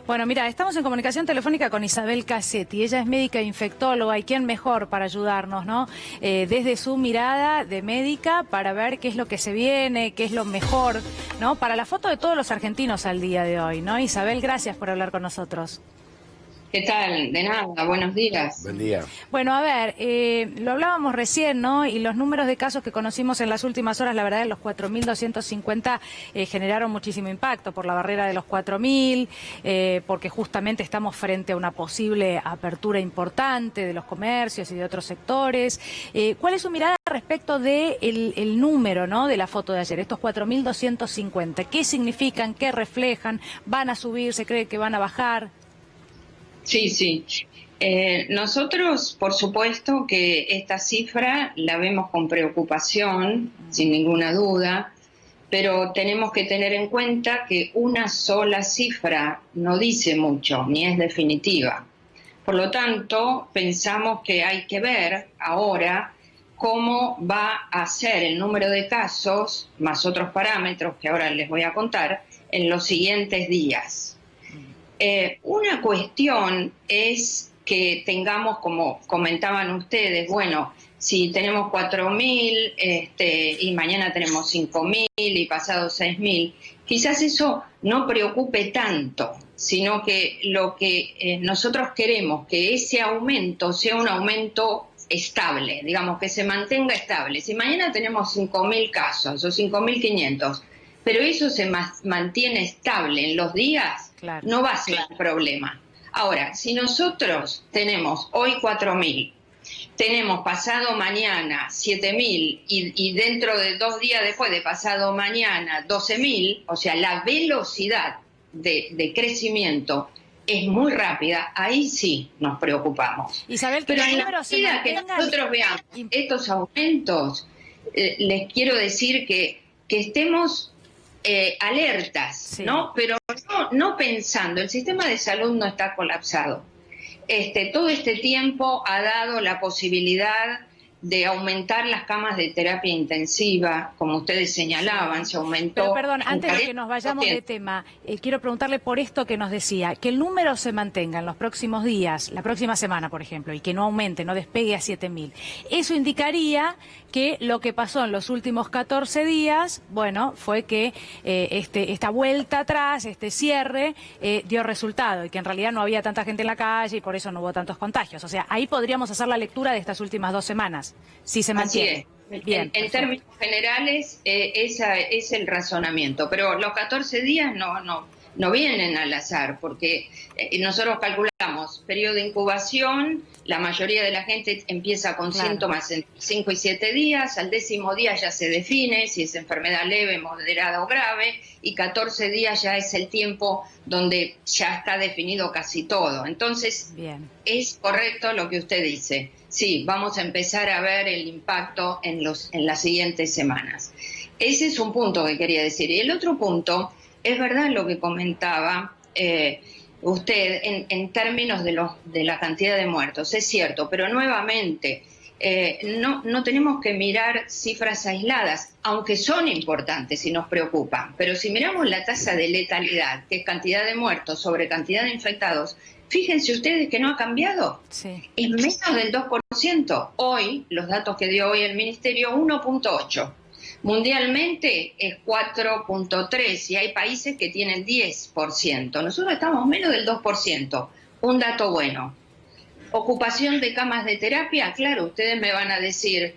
Bueno, mira, estamos en comunicación telefónica con Isabel Cassetti. Ella es médica infectóloga y quién mejor para ayudarnos, ¿no? Desde su mirada de médica para ver qué es lo que se viene, qué es lo mejor, ¿no? Para la foto de todos los argentinos al día de hoy, ¿no? Isabel, gracias por hablar con nosotros. ¿Qué tal? De nada, buenos días. Buen día. Bueno, a ver, lo hablábamos recién, ¿no? Y los números de casos que conocimos en las últimas horas, la verdad, los 4.250 generaron muchísimo impacto por la barrera de los 4.000, porque justamente estamos frente a una posible apertura importante de los comercios y de otros sectores. ¿Cuál es su mirada respecto de el número, ¿no? De la foto de ayer, estos 4.250? ¿Qué significan? ¿Qué reflejan? ¿Van a subir? ¿Se cree que van a bajar? Sí. Nosotros, por supuesto, que esta cifra la vemos con preocupación, sin ninguna duda, pero tenemos que tener en cuenta que una sola cifra no dice mucho, ni es definitiva. Por lo tanto, pensamos que hay que ver ahora cómo va a ser el número de casos, más otros parámetros que ahora les voy a contar, en los siguientes días. Una cuestión es que tengamos, como comentaban ustedes, bueno, si tenemos 4.000 y mañana tenemos 5.000 y pasado 6.000, quizás eso no preocupe tanto, sino que lo que nosotros queremos que ese aumento sea un aumento estable, digamos, que se mantenga estable. Si mañana tenemos 5.000 casos o 5.500, pero eso se mantiene estable en los días, claro, no va a ser un problema. Ahora, si nosotros tenemos hoy 4.000, tenemos pasado mañana 7.000 y dentro de 2 días después de pasado mañana 12.000, o sea, la velocidad de crecimiento es muy rápida, ahí sí nos preocupamos. Isabel, pero en la medida que nosotros veamos estos aumentos, les quiero decir que estemos alertas, sí, ¿no? Pero no pensando, el sistema de salud no está colapsado. Todo este tiempo ha dado la posibilidad de aumentar las camas de terapia intensiva, como ustedes señalaban, se aumentó. Pero perdón, antes de que nos vayamos de tema, quiero preguntarle por esto que nos decía, que el número se mantenga en los próximos días, la próxima semana, por ejemplo, y que no aumente, no despegue a 7.000. Eso indicaría que lo que pasó en los últimos 14 días, bueno, fue que esta vuelta atrás, este cierre, dio resultado y que en realidad no había tanta gente en la calle y por eso no hubo tantos contagios. O sea, ahí podríamos hacer la lectura de estas últimas 2 semanas. Si se mantiene. Bien, en términos generales, ese es el razonamiento, pero los 14 días no vienen al azar, porque nosotros calculamos periodo de incubación, la mayoría de la gente empieza con síntomas en 5 y 7 días, al 10º día ya se define si es enfermedad leve, moderada o grave, y 14 días ya es el tiempo donde ya está definido casi todo. Entonces, es correcto lo que usted dice. Sí, vamos a empezar a ver el impacto en las siguientes semanas. Ese es un punto que quería decir. Y el otro punto, es verdad lo que comentaba usted en términos de la cantidad de muertos, es cierto, pero nuevamente no tenemos que mirar cifras aisladas, aunque son importantes y nos preocupan, pero si miramos la tasa de letalidad, que es cantidad de muertos sobre cantidad de infectados, fíjense ustedes que no ha cambiado, es menos del 2%. Hoy, los datos que dio hoy el Ministerio, 1.8%. Mundialmente es 4.3% y hay países que tienen 10%. Nosotros estamos menos del 2%. Un dato bueno. Ocupación de camas de terapia, claro, ustedes me van a decir,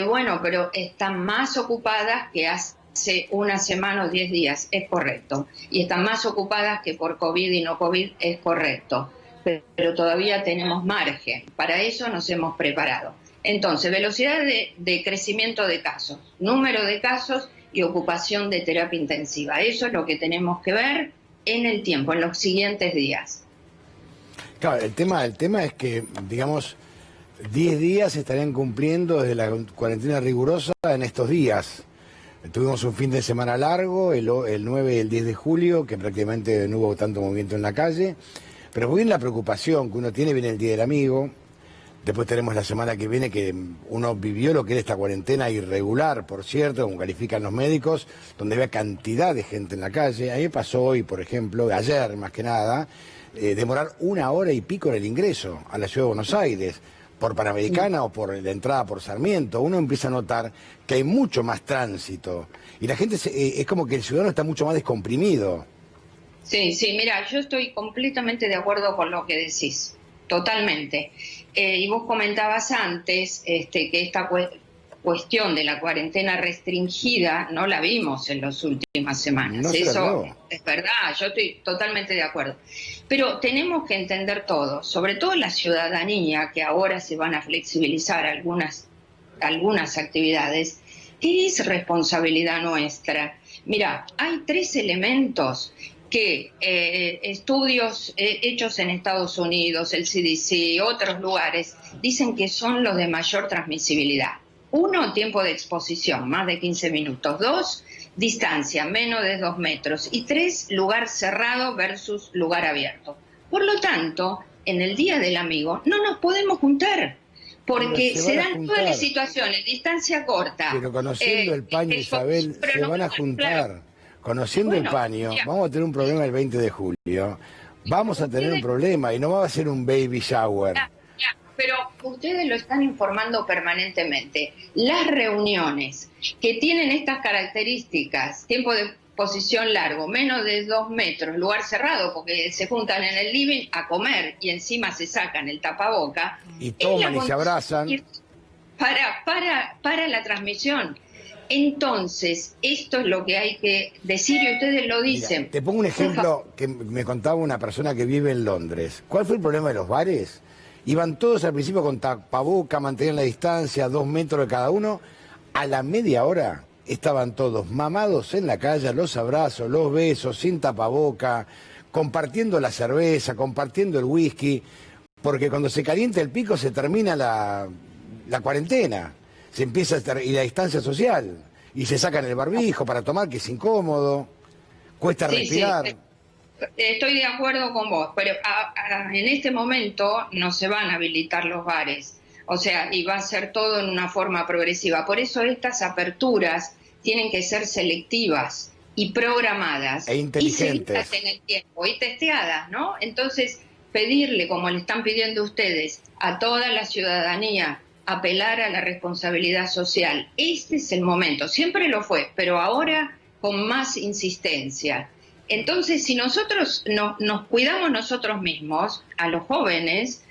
bueno, pero están más ocupadas que hace una semana o 10 días, es correcto. Y están más ocupadas que por COVID y no COVID, es correcto. Pero todavía tenemos margen. Para eso nos hemos preparado. Entonces, velocidad de crecimiento de casos, número de casos y ocupación de terapia intensiva. Eso es lo que tenemos que ver en el tiempo, en los siguientes días. Claro, el tema es que, digamos, 10 días se estarían cumpliendo desde la cuarentena rigurosa en estos días. Tuvimos un fin de semana largo, el 9 y el 10 de julio, que prácticamente no hubo tanto movimiento en la calle. Pero muy bien la preocupación que uno tiene, viene el Día del Amigo, Después tenemos la semana que viene que uno vivió lo que era esta cuarentena irregular, por cierto, como califican los médicos, donde había cantidad de gente en la calle. A mí me pasó hoy, por ejemplo, ayer más que nada, demorar 1 hora y pico en el ingreso a la ciudad de Buenos Aires, por Panamericana o por la entrada por Sarmiento. Uno empieza a notar que hay mucho más tránsito y la gente es como que el ciudadano está mucho más descomprimido. Sí, sí, mira, yo estoy completamente de acuerdo con lo que decís, totalmente. Y vos comentabas antes que esta cuestión de la cuarentena restringida no la vimos en las últimas semanas. No se la Eso vio. es verdad, yo estoy totalmente de acuerdo. Pero tenemos que entender todo, sobre todo la ciudadanía, que ahora se van a flexibilizar algunas actividades, que es responsabilidad nuestra. Mira, hay 3 elementos que estudios hechos en Estados Unidos, el CDC, otros lugares, dicen que son los de mayor transmisibilidad. 1, tiempo de exposición, más de 15 minutos. 2, distancia, menos de 2 metros. Y 3, lugar cerrado versus lugar abierto. Por lo tanto, en el Día del Amigo no nos podemos juntar, porque se dan todas las situaciones, distancia corta. Pero conociendo el paño, Isabel, se van a juntar. Claro. Conociendo el paño, vamos a tener un problema el 20 de julio. Vamos a tener un problema y no va a ser un baby shower. Pero ustedes lo están informando permanentemente. Las reuniones que tienen estas características, tiempo de exposición largo, menos de 2 metros, lugar cerrado, porque se juntan en el living a comer y encima se sacan el tapaboca. Y toman y se abrazan. Para la transmisión. Entonces, esto es lo que hay que decir y ustedes lo dicen. Mira, te pongo un ejemplo que me contaba una persona que vive en Londres. ¿Cuál fue el problema de los bares? Iban todos al principio con tapaboca, mantenían la distancia, 2 metros de cada uno. A la media hora estaban todos mamados en la calle, los abrazos, los besos, sin tapaboca, compartiendo la cerveza, compartiendo el whisky, porque cuando se calienta el pico se termina la cuarentena. Se empieza y la distancia social, y se sacan el barbijo para tomar, que es incómodo, cuesta respirar. Sí. Estoy de acuerdo con vos, pero en este momento no se van a habilitar los bares, o sea, y va a ser todo en una forma progresiva. Por eso estas aperturas tienen que ser selectivas y programadas. E inteligentes. Y seguidas en el tiempo, y testeadas, ¿no? Entonces, pedirle, como le están pidiendo ustedes, a toda la ciudadanía, apelar a la responsabilidad social. Este es el momento, siempre lo fue, pero ahora con más insistencia. Entonces, si nosotros nos cuidamos nosotros mismos, a los jóvenes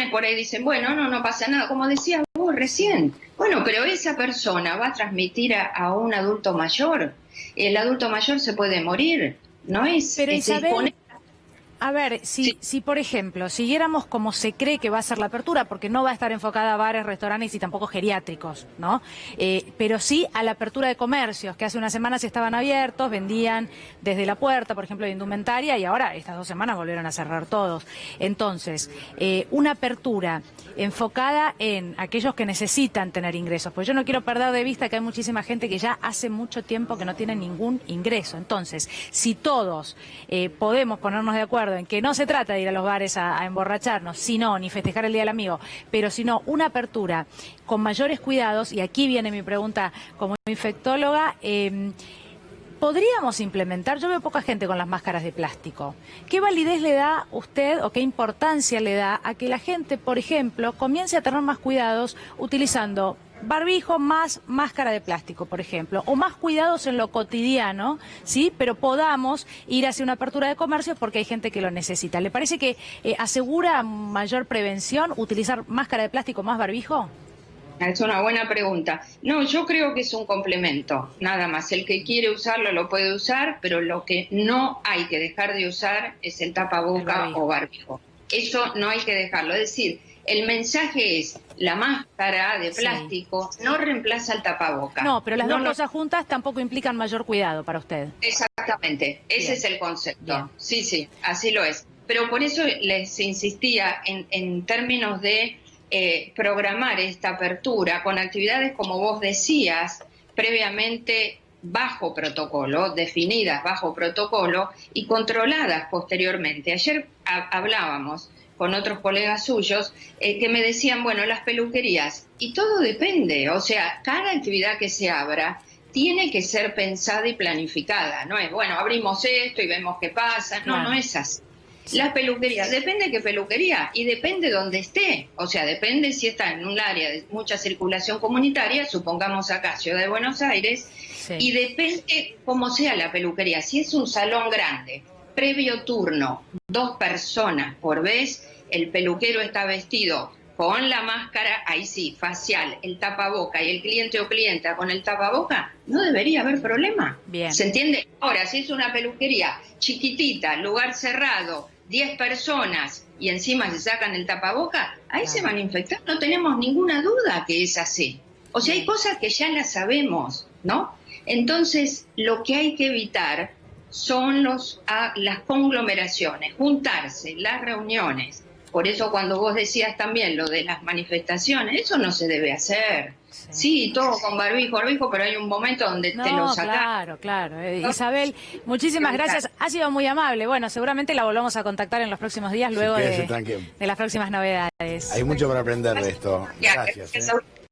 por ahí dicen, bueno, no pasa nada, como decías vos recién. Bueno, pero esa persona va a transmitir a un adulto mayor. El adulto mayor se puede morir, ¿no es? Pero Isabel, a ver, si por ejemplo siguiéramos como se cree que va a ser la apertura, porque no va a estar enfocada a bares, restaurantes y tampoco geriátricos, ¿no? Pero sí a la apertura de comercios, que hace unas semanas estaban abiertos, vendían desde la puerta, por ejemplo, de indumentaria, y ahora estas 2 semanas volvieron a cerrar todos. Entonces, una apertura enfocada en aquellos que necesitan tener ingresos, pues yo no quiero perder de vista que hay muchísima gente que ya hace mucho tiempo que no tiene ningún ingreso. Entonces, si todos podemos ponernos de acuerdo en que no se trata de ir a los bares a emborracharnos, sino ni festejar el Día del Amigo, pero sino una apertura con mayores cuidados, y aquí viene mi pregunta como infectóloga, ¿podríamos implementar? Yo veo poca gente con las máscaras de plástico. ¿Qué validez le da usted o qué importancia le da a que la gente, por ejemplo, comience a tener más cuidados utilizando barbijo más máscara de plástico, por ejemplo, o más cuidados en lo cotidiano, ¿sí? Pero podamos ir hacia una apertura de comercios porque hay gente que lo necesita. ¿Le parece que asegura mayor prevención utilizar máscara de plástico más barbijo? Es una buena pregunta. No, yo creo que es un complemento, nada más. El que quiere usarlo lo puede usar, pero lo que no hay que dejar de usar es el tapaboca o barbijo. Eso no hay que dejarlo. Es decir, el mensaje es, la máscara de plástico no reemplaza el tapaboca. No, pero las dos cosas juntas tampoco implican mayor cuidado para usted. Exactamente, ese es el concepto. Bien. Sí, así lo es. Pero por eso les insistía en términos de programar esta apertura con actividades, como vos decías, previamente bajo protocolo, definidas bajo protocolo y controladas posteriormente. Ayer hablábamos con otros colegas suyos que me decían, bueno, las peluquerías, y todo depende, o sea, cada actividad que se abra tiene que ser pensada y planificada, no es, bueno, abrimos esto y vemos qué pasa, no, Claro. no es así. Las peluquerías, depende qué peluquería y depende dónde esté, o sea, depende si está en un área de mucha circulación comunitaria, supongamos acá, Ciudad de Buenos Aires, Sí. y depende cómo sea la peluquería, si es un salón grande, previo turno, 2 personas por vez, el peluquero está vestido con la máscara, ahí sí, facial, el tapaboca y el cliente o clienta con el tapaboca, no debería haber problema. Bien. ¿Se entiende? Ahora, si es una peluquería chiquitita, lugar cerrado, 10 personas y encima se sacan el tapaboca, ahí se van a infectar, no tenemos ninguna duda que es así. O sea, hay cosas que ya las sabemos, ¿no? Entonces, lo que hay que evitar son las conglomeraciones, juntarse, las reuniones. Por eso cuando vos decías también lo de las manifestaciones, eso no se debe hacer. Sí, todo con barbijo, pero hay un momento donde te lo No, sacás. claro, claro. Isabel, muchísimas gracias. Ha sido muy amable. Bueno, seguramente la volvamos a contactar en los próximos días luego quédese tranquilo. de las próximas novedades. Hay mucho para aprender de esto. Gracias. Gracias a